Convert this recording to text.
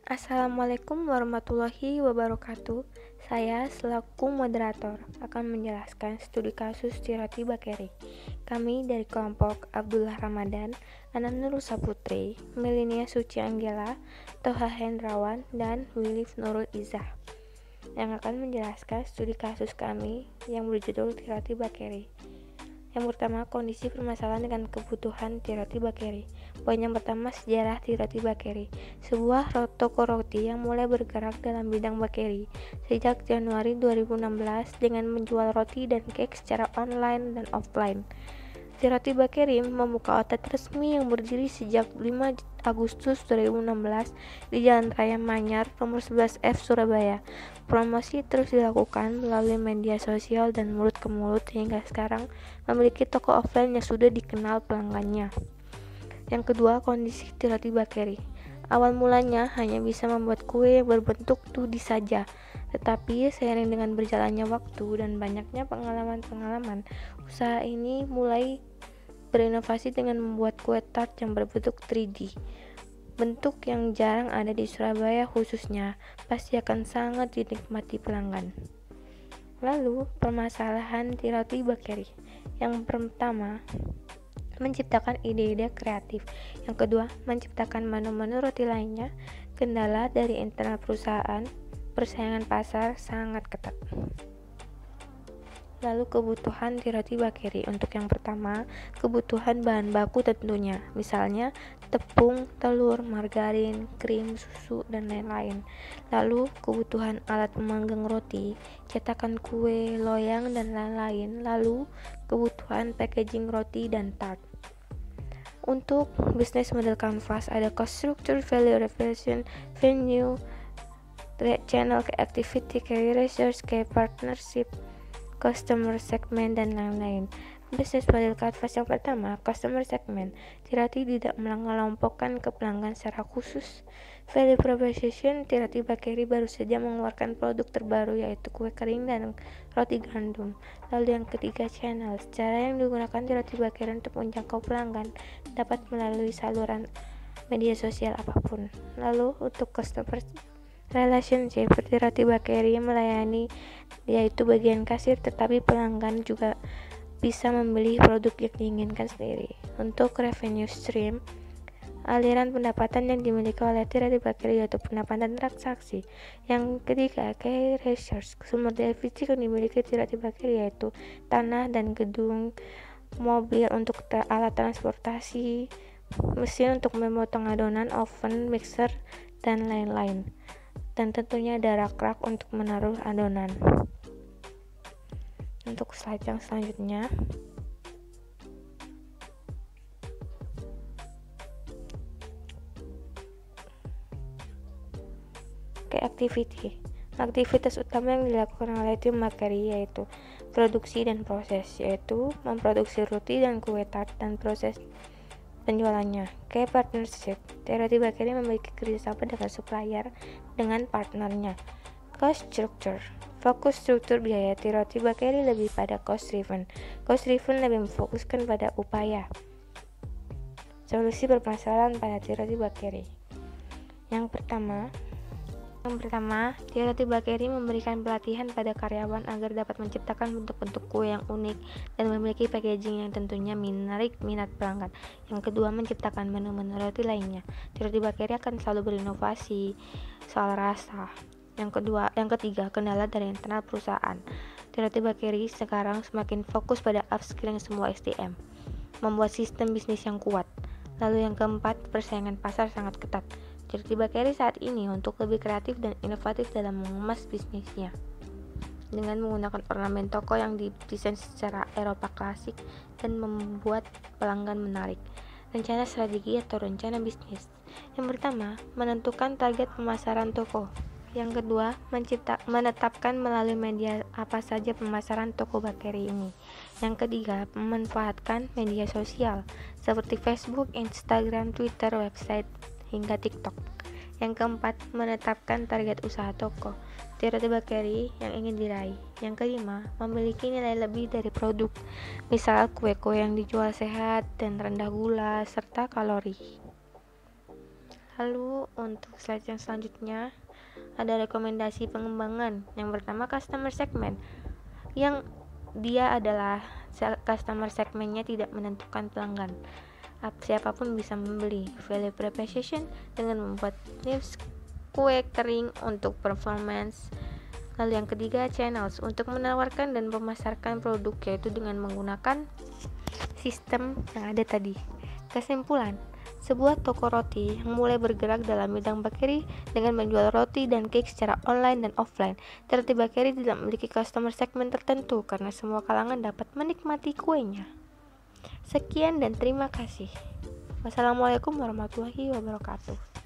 Assalamualaikum warahmatullahi wabarakatuh. Saya selaku moderator akan menjelaskan studi kasus Tirati Bakeri. Kami dari kelompok Abdullah Ramadan, Ana Nurul Saputri, Melinia Suci Anggela, Toha Hendrawan, dan Wilif Nurul Izzah yang akan menjelaskan studi kasus kami yang berjudul Tirati Bakeri. Yang pertama, kondisi permasalahan dengan kebutuhan Tirati Bakeri. Poin yang pertama, sejarah Tirati Bakeri, sebuah toko roti yang mulai bergerak dalam bidang bakeri sejak Januari 2016 dengan menjual roti dan cake secara online dan offline. Tirati Bakeri membuka outlet resmi yang berdiri sejak 5 Agustus 2016 di Jalan Raya Manyar, nomor 11F, Surabaya. Promosi terus dilakukan melalui media sosial dan mulut ke mulut hingga sekarang memiliki toko offline yang sudah dikenal pelanggannya. Yang kedua, kondisi Tirati Bakeri. Awal mulanya hanya bisa membuat kue yang berbentuk 2D saja, tetapi seiring dengan berjalannya waktu dan banyaknya pengalaman-pengalaman, usaha ini mulai berinovasi dengan membuat kue tart yang berbentuk 3D. Bentuk yang jarang ada di Surabaya khususnya, pasti akan sangat dinikmati pelanggan. Lalu, permasalahan Tirati Bakeri. Yang pertama, menciptakan ide-ide kreatif. Yang kedua, menciptakan menu-menu roti lainnya. Kendala dari internal perusahaan, persaingan pasar sangat ketat. Lalu kebutuhan Tirati Bakeri. Untuk yang pertama, kebutuhan bahan baku tentunya, misalnya tepung, telur, margarin, krim, susu, dan lain-lain. Lalu kebutuhan alat pemanggang roti, cetakan kue, loyang, dan lain-lain. Lalu kebutuhan packaging roti dan tart. Untuk bisnis model canvas ada cost structure, value revelation, venue, channel, activity, career research, partnership, customer segment, dan lain-lain. Bisnis model canvas yang pertama, customer segment. Tirati tidak mengelompokkan ke pelanggan secara khusus. Value proposition, Tirati Bakeri baru saja mengeluarkan produk terbaru yaitu kue kering dan roti gandum. Lalu yang ketiga, channel. Cara yang digunakan Tirati Bakeri untuk menjangkau pelanggan dapat melalui saluran media sosial apapun. Lalu untuk customer relationship, Tirati Bakeri melayani yaitu bagian kasir, tetapi pelanggan juga bisa membeli produk yang diinginkan sendiri. Untuk revenue stream, aliran pendapatan yang dimiliki oleh Tirati Bakeri yaitu pendapatan transaksi. Yang ketiga, key research, sumber daya fisik yang dimiliki Tirati Bakeri yaitu tanah dan gedung, mobil untuk alat transportasi, mesin untuk memotong adonan, oven, mixer, dan lain-lain. Dan tentunya ada rak-rak untuk menaruh adonan. Untuk slide yang selanjutnya, aktivitas utama yang dilakukan oleh tim Bakeri yaitu produksi dan proses, yaitu memproduksi roti dan kue tart dan proses penjualannya. Partnership, Tirati Bakeri memiliki kerjasama dengan supplier dengan partnernya. Cost structure, fokus struktur biaya. Tirati Bakeri lebih pada cost driven lebih memfokuskan pada upaya. Solusi permasalahan pada Tirati Bakeri. Yang pertama, Tirati Bakeri memberikan pelatihan pada karyawan agar dapat menciptakan bentuk-bentuk kue yang unik dan memiliki packaging yang tentunya menarik minat pelanggan. Yang kedua, menciptakan menu-menu roti lainnya. Tirati Bakeri akan selalu berinovasi soal rasa. Yang ketiga, kendala dari internal perusahaan. Tirati Bakeri sekarang semakin fokus pada upskilling semua SDM, membuat sistem bisnis yang kuat. Lalu yang keempat, persaingan pasar sangat ketat. Tirati Bakeri saat ini untuk lebih kreatif dan inovatif dalam mengemas bisnisnya dengan menggunakan ornamen toko yang didesain secara Eropa klasik dan membuat pelanggan menarik. Rencana strategi atau rencana bisnis. Yang pertama, menentukan target pemasaran toko. Yang kedua, menetapkan melalui media apa saja pemasaran toko Bakeri ini. Yang ketiga, memanfaatkan media sosial seperti Facebook, Instagram, Twitter, website, hingga TikTok. Yang keempat, menetapkan target usaha toko Tirati Bakeri yang ingin diraih. Yang kelima, memiliki nilai lebih dari produk, misal kue-kue yang dijual sehat dan rendah gula serta kalori. Lalu untuk slide yang selanjutnya ada rekomendasi pengembangan. Yang pertama, customer segment, yang dia adalah customer segmentnya tidak menentukan pelanggan, siapapun bisa membeli. Value proposition dengan membuat tips kue kering untuk performance. Lalu yang ketiga, channels, untuk menawarkan dan memasarkan produk, yaitu dengan menggunakan sistem yang ada tadi. Kesimpulan, sebuah toko roti yang mulai bergerak dalam bidang bakery dengan menjual roti dan cake secara online dan offline. Ternyata bakery tidak memiliki customer segment tertentu karena semua kalangan dapat menikmati kuenya. Sekian dan terima kasih. Wassalamualaikum warahmatullahi wabarakatuh.